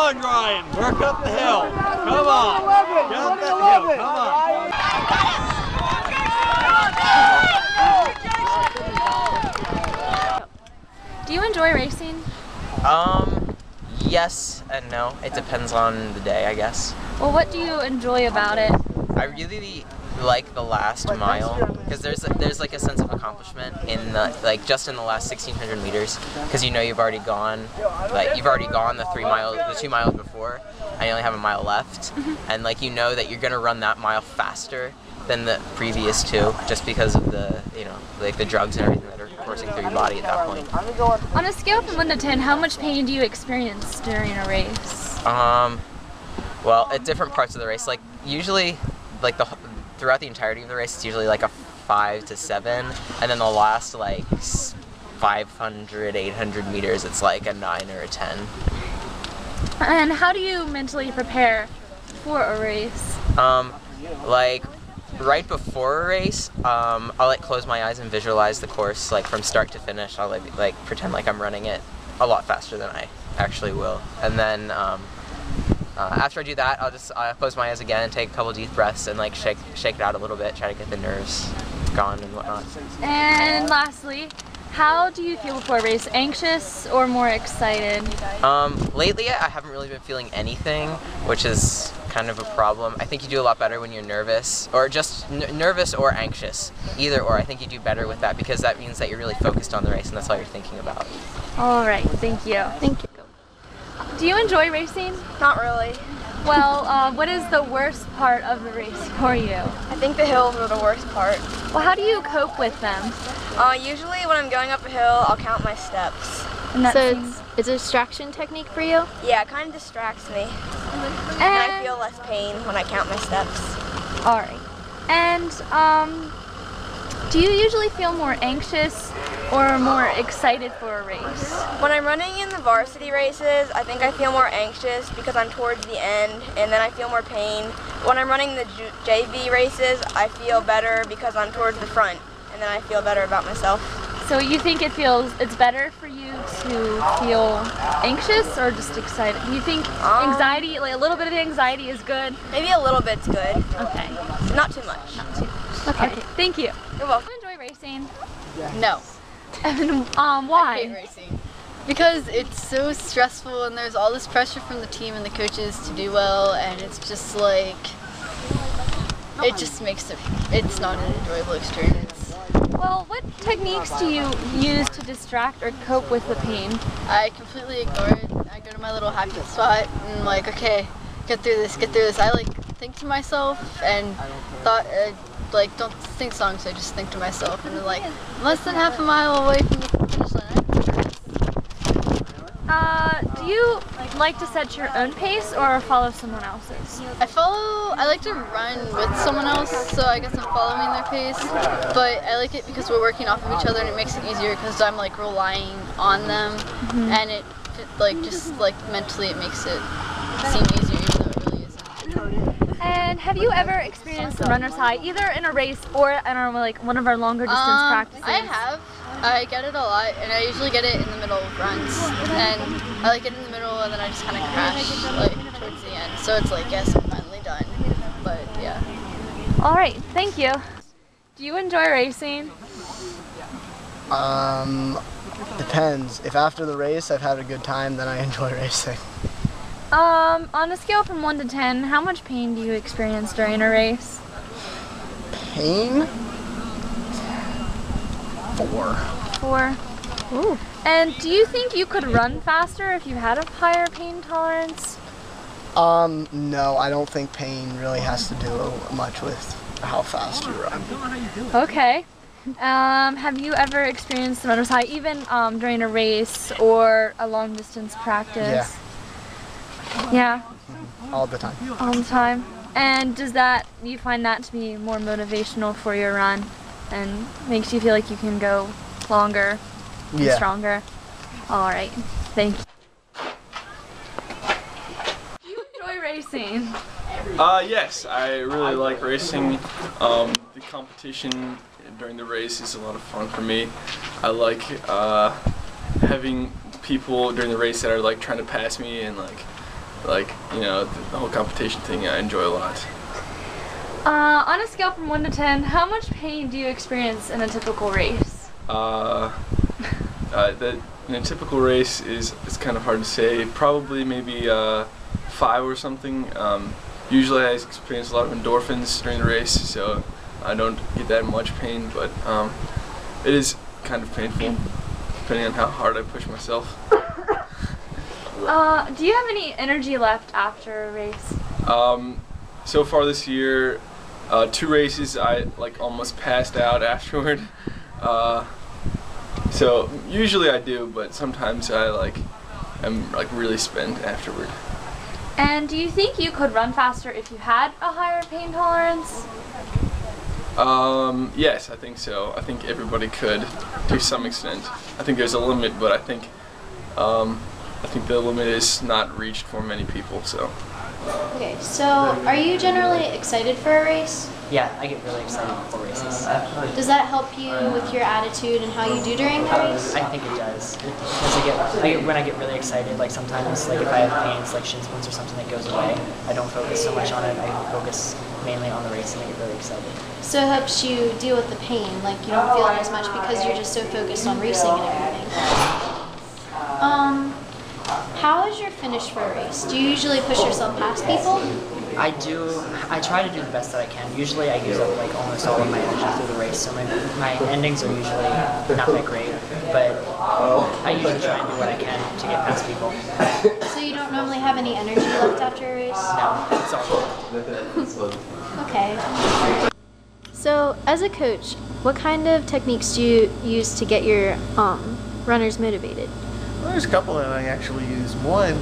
on, Ryan. Work up the hill. Come on. Get up that hill. Come on. Do you enjoy racing? Yes and no. It depends on the day, I guess. Well, what do you enjoy about it? I really like the last mile because there's like a sense of accomplishment in the, like just in the last 1,600 meters, because you know you've already gone the 2 miles before, and you only have a mile left, and like you know that you're gonna run that mile faster than the previous two, just because of the like the drugs and everything that are coursing through your body at that point. On a scale from 1 to 10, how much pain do you experience during a race? Well, at different parts of the race, like usually, like throughout the entirety of the race, it's usually like a 5 to 7, and then the last like 500, 800 meters, it's like a 9 or a 10. And how do you mentally prepare for a race? Like right before a race, I'll like close my eyes and visualize the course, like from start to finish. I'll like pretend like I'm running it a lot faster than I actually will, and then after I do that, I'll just close my eyes again and take a couple deep breaths and like shake it out a little bit, try to get the nerves gone and whatnot. And lastly, how do you feel before a race? Anxious or more excited? Lately I haven't really been feeling anything, which is kind of a problem. I think you do a lot better when you're nervous, or just nervous or anxious. Either or, I think you do better with that, because that means that you're really focused on the race and that's all you're thinking about. All right, thank you. Thank you. Do you enjoy racing? Not really. Well, what is the worst part of the race for you? I think the hills are the worst part. Well, how do you cope with them? Usually when I'm going up a hill, I'll count my steps. So it's a distraction technique for you? Yeah, it kind of distracts me. And I feel less pain when I count my steps. All right. And do you usually feel more anxious or more excited for a race? When I'm running in the varsity races, I think I feel more anxious because I'm towards the end, and then I feel more pain. When I'm running the JV races, I feel better because I'm towards the front, and then I feel better about myself. So you think it's better for you to feel anxious or just excited? You think anxiety, like a little bit of anxiety is good? Maybe a little bit's good. Okay. Not too much. Not too much. Okay. Thank you. You're welcome. Do you enjoy racing? No. And why? I hate racing. Because it's so stressful and there's all this pressure from the team and the coaches to do well, and it's just like, it just makes it's not an enjoyable experience. Well, what techniques do you use to distract or cope with the pain? I completely ignore it. I go to my little happy spot and I'm like, okay, get through this, get through this. I like think to myself and don't sing songs, I just think to myself, and like, less than half a mile away from the finish line. Do you like to set your own pace or follow someone else's? I like to run with someone else, so I guess I'm following their pace, but I like it because we're working off of each other and it makes it easier because I'm like relying on them, and it like just like mentally it makes it seem easier even though it really isn't. And have you ever experienced the runner's high, either in a race or in our, like one of our longer distance practices? I have. I get it a lot, and I usually get it in the middle of runs. And I like it in the middle, and then I just kind of crash like towards the end. So it's like, yes, I'm finally done. But yeah. All right, thank you. Do you enjoy racing? Depends. If after the race I've had a good time, then I enjoy racing. On a scale from 1 to 10, how much pain do you experience during a race? Pain? 4. 4. Ooh. And do you think you could run faster if you had a higher pain tolerance? No, I don't think pain really has to do much with how fast you run. Okay. Have you ever experienced the runner's high, even during a race or a long distance practice? Yeah. All the time. All the time. And do you find that to be more motivational for your run and makes you feel like you can go longer and stronger? All right. Thank you. Do you enjoy racing? Yes, I really like racing. The competition during the race is a lot of fun for me. I like having people during the race that are like trying to pass me and like like, you know, the whole competition thing I enjoy a lot. On a scale from 1 to 10, how much pain do you experience in a typical race? In a typical race it's kind of hard to say. Probably maybe 5 or something. Usually I experience a lot of endorphins during the race, so I don't get that much pain, but it is kind of painful depending on how hard I push myself. Do you have any energy left after a race? So far this year, 2 races I like almost passed out afterward. So usually I do, but sometimes I am really spent afterward. And do you think you could run faster if you had a higher pain tolerance? Yes, I think so. I think everybody could to some extent. I think there's a limit, but I think the limit is not reached for many people. So. Okay, so are you generally excited for a race? Yeah, I get really excited before races. Does that help you with your attitude and how you do during the race? I think it does. Because when I get really excited, like sometimes like if I have pains like shin splints or something that goes away, I don't focus so much on it. I focus mainly on the race and I get really excited. So it helps you deal with the pain, like you don't feel it as much because you're just so focused on racing and everything. How is your finish for a race? Do you usually push yourself past people? I do. I try to do the best that I can. Usually I use up like almost all of my energy through the race, so my endings are usually not that great, but I usually try and do what I can to get past people. So you don't normally have any energy left after a race? No, it's all good. Okay. So as a coach, what kind of techniques do you use to get your runners motivated? Well, there's a couple that I actually use. One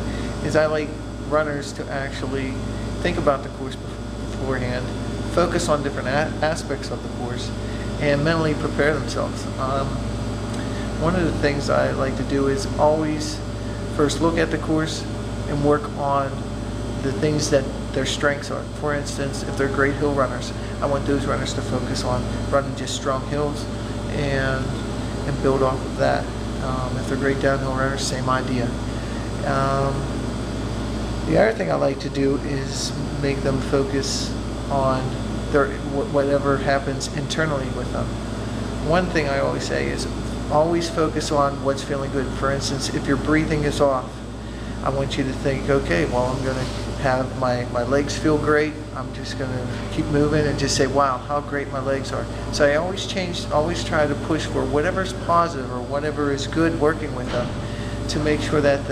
is I like runners to actually think about the course beforehand, focus on different aspects of the course, and mentally prepare themselves. One of the things I like to do is always first look at the course and work on the things that their strengths are. For instance, if they're great hill runners, I want those runners to focus on running just strong hills and build off of that. If they're great downhill runners, same idea. The other thing I like to do is make them focus on whatever happens internally with them. One thing I always say is always focus on what's feeling good. For instance, if your breathing is off, I want you to think, okay, well, I'm going to have my legs feel great. I'm just going to keep moving and just say, wow, how great my legs are. So I always try to push for whatever's positive or whatever is good working with them to make sure that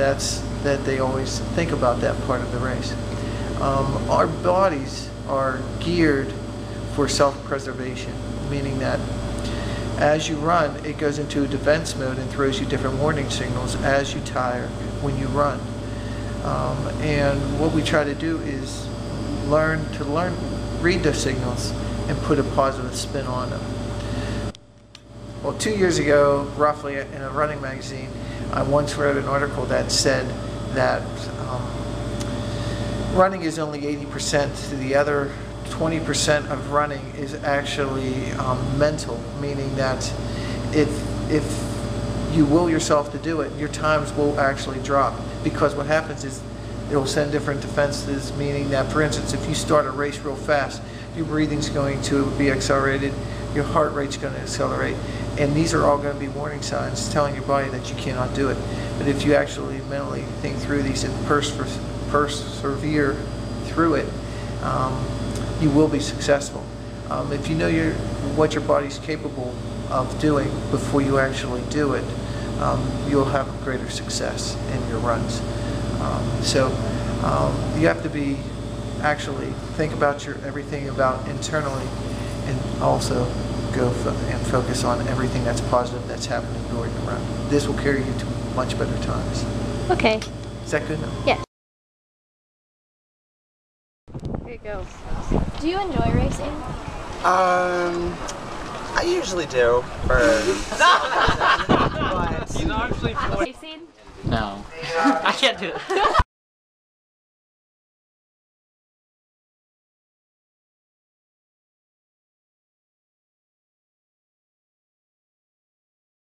they always think about that part of the race. Our bodies are geared for self-preservation, meaning that as you run, it goes into a defense mode and throws you different warning signals as you tire when you run. And what we try to do is read those signals and put a positive spin on them. Well, 2 years ago, roughly, in a running magazine, I once read an article that said that running is only 80%. The other 20% of running is actually mental, meaning that if you will yourself to do it, your times will actually drop. Because what happens is it will send different defenses, meaning that, for instance, if you start a race real fast, your breathing's going to be accelerated, your heart rate's going to accelerate, and these are all going to be warning signs telling your body that you cannot do it. But if you actually mentally think through these and persevere through it, you will be successful. If you know what your body's capable of doing before you actually do it, you'll have greater success in your runs. So you have to actually think about everything about internally, and also go and focus on everything that's positive that's happening during the run. This will carry you to much better times. Okay. Is that good enough? Yeah. Here it goes. Do you enjoy racing? I usually do. But Racing? No. I can't do it.